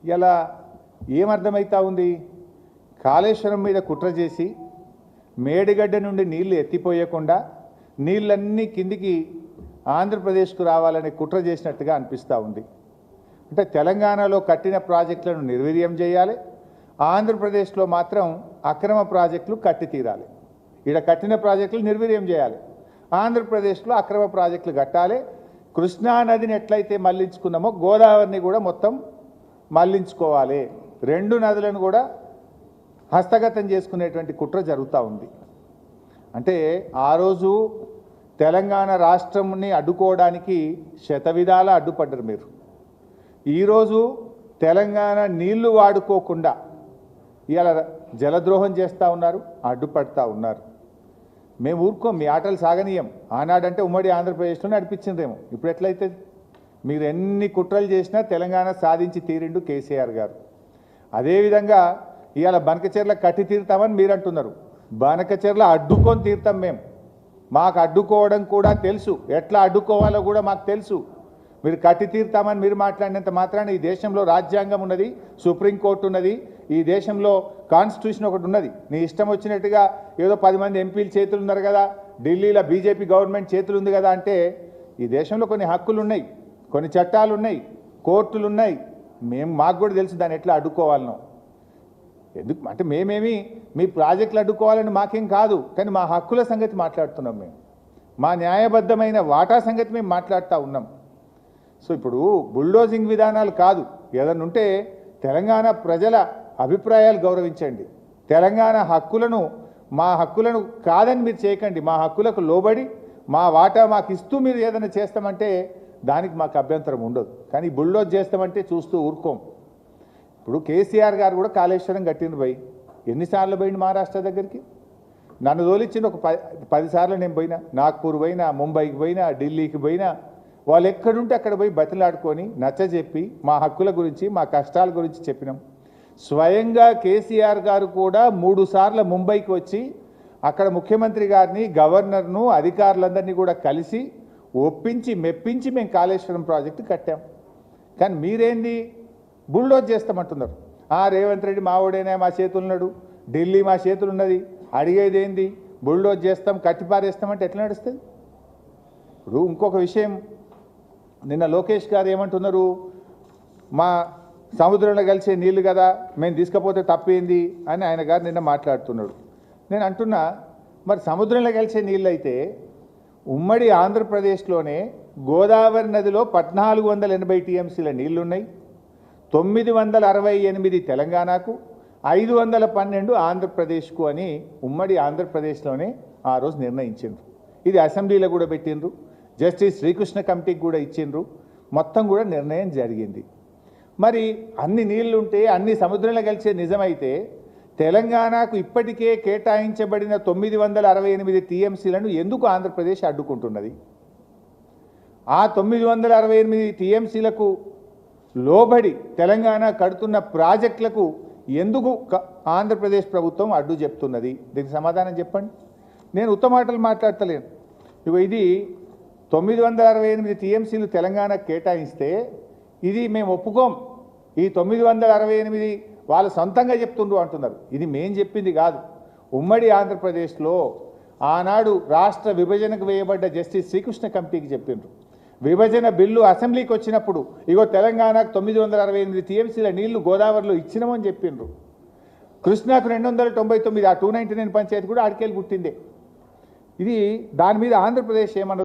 ఇలా ఏమర్థమవుతా ఉంది? కాళేశ్వరం మీద కుట్ర చేసి మేడిగడ్డ నుండి నీళ్లు ఎత్తిపోయకుండా నీళ్ళన్నీ కిందికి ఆంధ్రప్రదేశ్కు రావాలని కుట్ర చేసినట్టుగా అనిపిస్తూ ఉంది. అంటే తెలంగాణలో కట్టిన ప్రాజెక్టులను నిర్వీర్యం చేయాలి, ఆంధ్రప్రదేశ్లో మాత్రం అక్రమ ప్రాజెక్టులు కట్టి తీరాలి. ఇక్కడ కట్టిన ప్రాజెక్టులు నిర్వీర్యం చేయాలి, ఆంధ్రప్రదేశ్లో అక్రమ ప్రాజెక్టులు కట్టాలి. కృష్ణా నదిని ఎట్లయితే మళ్లించుకున్నామో గోదావరిని కూడా మొత్తం మళ్లించుకోవాలి. రెండు నదులను కూడా హస్తగతం చేసుకునేటువంటి కుట్ర జరుగుతూ ఉంది. అంటే ఆ రోజు తెలంగాణ రాష్ట్రంని అడ్డుకోవడానికి శతవిధాల అడ్డుపడ్డారు మీరు. ఈరోజు తెలంగాణ నీళ్లు వాడుకోకుండా ఇవాళ జలద్రోహం చేస్తూ ఉన్నారు, అడ్డుపడతా ఉన్నారు. మేము ఊరుకోం, మీ ఆటలు సాగనీయం. ఆనాడంటే ఉమ్మడి ఆంధ్రప్రదేశ్లో నడిపించిందేమో, ఇప్పుడు ఎట్లయితే? మీరు ఎన్ని కుట్రలు చేసినా తెలంగాణ సాధించి తీరిండు కేసీఆర్ గారు. అదేవిధంగా ఇవాళ బనకచెర్ల కట్టి తీరుతామని మీరు అంటున్నారు. బనకచెర్ల అడ్డుకొని తీరుతాం మేము. మాకు అడ్డుకోవడం కూడా తెలుసు, ఎట్లా అడ్డుకోవాలో కూడా మాకు తెలుసు. మీరు కట్టి తీరుతామని మీరు మాట్లాడినంత మాత్రాన ఈ దేశంలో రాజ్యాంగం ఉన్నది, సుప్రీంకోర్టు ఉన్నది, ఈ దేశంలో కాన్స్టిట్యూషన్ ఒకటి ఉన్నది. నీ ఇష్టం వచ్చినట్టుగా ఏదో 10 మంది ఎంపీలు చేతులు ఉన్నారు కదా, ఢిల్లీలో బీజేపీ గవర్నమెంట్ చేతులు ఉంది కదా అంటే, ఈ దేశంలో కొన్ని హక్కులు ఉన్నాయి, కొన్ని చట్టాలు ఉన్నాయి, కోర్టులు ఉన్నాయి. మాకు కూడా తెలుసు దాన్ని ఎట్లా అడ్డుకోవాలనో. ఎందుకు అంటే మేమేమి మీ ప్రాజెక్టులు అడ్డుకోవాలని మాకేం కాదు, కానీ మా హక్కుల సంగతి మాట్లాడుతున్నాం. మేము మా న్యాయబద్ధమైన వాటా సంగతి మేము మాట్లాడుతూ ఉన్నాం. సో ఇప్పుడు బుల్డోజింగ్ విధానాలు కాదు, ఏదన్నా ఉంటే తెలంగాణ ప్రజల అభిప్రాయాలు గౌరవించండి. తెలంగాణ హక్కులను, మా హక్కులను కాదని మీరు చేయకండి. మా హక్కులకు లోబడి మా వాటా మాకు ఇస్తూ మీరు ఏదైనా చేస్తామంటే దానికి మాకు అభ్యంతరం ఉండదు. కానీ బుల్డోజ్ చేస్తామంటే చూస్తూ ఊరుకోం. ఇప్పుడు కేసీఆర్ గారు కూడా కాళేశ్వరం కట్టిండు పోయి, ఎన్నిసార్లు పోయిండు మహారాష్ట్ర దగ్గరికి? నన్ను తోలిచ్చిండు ఒక 10 సార్లు నేను పోయినా. నాగ్పూర్ పోయినా, ముంబైకి పోయినా, ఢిల్లీకి పోయినా. వాళ్ళు ఎక్కడుంటే అక్కడ పోయి బతిలాడుకొని నచ్చజెప్పి మా హక్కుల గురించి, మా కష్టాల గురించి చెప్పినాం. స్వయంగా కేసీఆర్ గారు కూడా 3 సార్లు ముంబైకి వచ్చి అక్కడ ముఖ్యమంత్రి గారిని, గవర్నర్ను, అధికారులందరినీ కూడా కలిసి ఒప్పించి మెప్పించి మేము కాళేశ్వరం ప్రాజెక్టు కట్టాం. కానీ మీరేంది బుల్డోజ్ చేస్తామంటున్నారు. రేవంత్ రెడ్డి మావోడైనా మా చేతులున్నాడు, ఢిల్లీ మా చేతులున్నది, అడిగేది ఏంది? బుల్డోజ్ చేస్తాం, కట్టిపారేస్తామంటే ఎట్లా నడుస్తుంది? ఇప్పుడు ఇంకొక విషయం, నిన్న లోకేష్ గారు ఏమంటున్నారు? మా సముద్రంలో కలిసే నీళ్లు కదా, మేము తీసుకపోతే తప్పేంది అని ఆయన గారు నిన్న మాట్లాడుతున్నాడు. నేను అంటున్నా, మరి సముద్రంలో కలిసే నీళ్ళు అయితే ఉమ్మడి ఆంధ్రప్రదేశ్లోనే గోదావరి నదిలో 1480 టీఎంసీల నీళ్లున్నాయి, 968 తెలంగాణకు, 512 ఆంధ్రప్రదేశ్కు అని ఉమ్మడి ఆంధ్రప్రదేశ్లోనే ఆ రోజు నిర్ణయించిండ్రు. ఇది అసెంబ్లీలో కూడా పెట్టిండ్రు, జస్టిస్ శ్రీకృష్ణ కమిటీకి కూడా ఇచ్చిండ్రు, మొత్తం కూడా నిర్ణయం జరిగింది. మరి అన్ని నీళ్లుంటే, అన్ని సముద్రంలో కలిసే నిజమైతే తెలంగాణకు ఇప్పటికే కేటాయించబడిన 968 టీఎంసీలను ఎందుకు ఆంధ్రప్రదేశ్ అడ్డుకుంటున్నది? ఆ 968 టీఎంసీలకు లోబడి తెలంగాణ కడుతున్న ప్రాజెక్టులకు ఎందుకు ఆంధ్రప్రదేశ్ ప్రభుత్వం అడ్డు చెప్తున్నది? దీనికి సమాధానం చెప్పండి. నేను ఉత్తమ మాటలు మాట్లాడతలేను. ఇది 968 టీఎంసీలు తెలంగాణకు కేటాయిస్తే ఇది మేము ఒప్పుకోం, ఈ 968 వాళ్ళు సొంతంగా చెప్తుండ్రు అంటున్నారు. ఇది మేం చెప్పింది కాదు. ఉమ్మడి ఆంధ్రప్రదేశ్లో ఆనాడు రాష్ట్ర విభజనకు వేయబడ్డ జస్టిస్ శ్రీకృష్ణ కమిటీకి చెప్పిండ్రు. విభజన బిల్లు అసెంబ్లీకి వచ్చినప్పుడు ఇగో తెలంగాణకు 968 టీఎంసీల నీళ్లు గోదావరిలో ఇచ్చినామని చెప్పిండ్రు. కృష్ణాకు 299, ఆ 299 పంచాయతీ కూడా ఆడికెళ్ళి పుట్టిందే. ఇది దాని మీద ఆంధ్రప్రదేశ్ ఏమన్నది?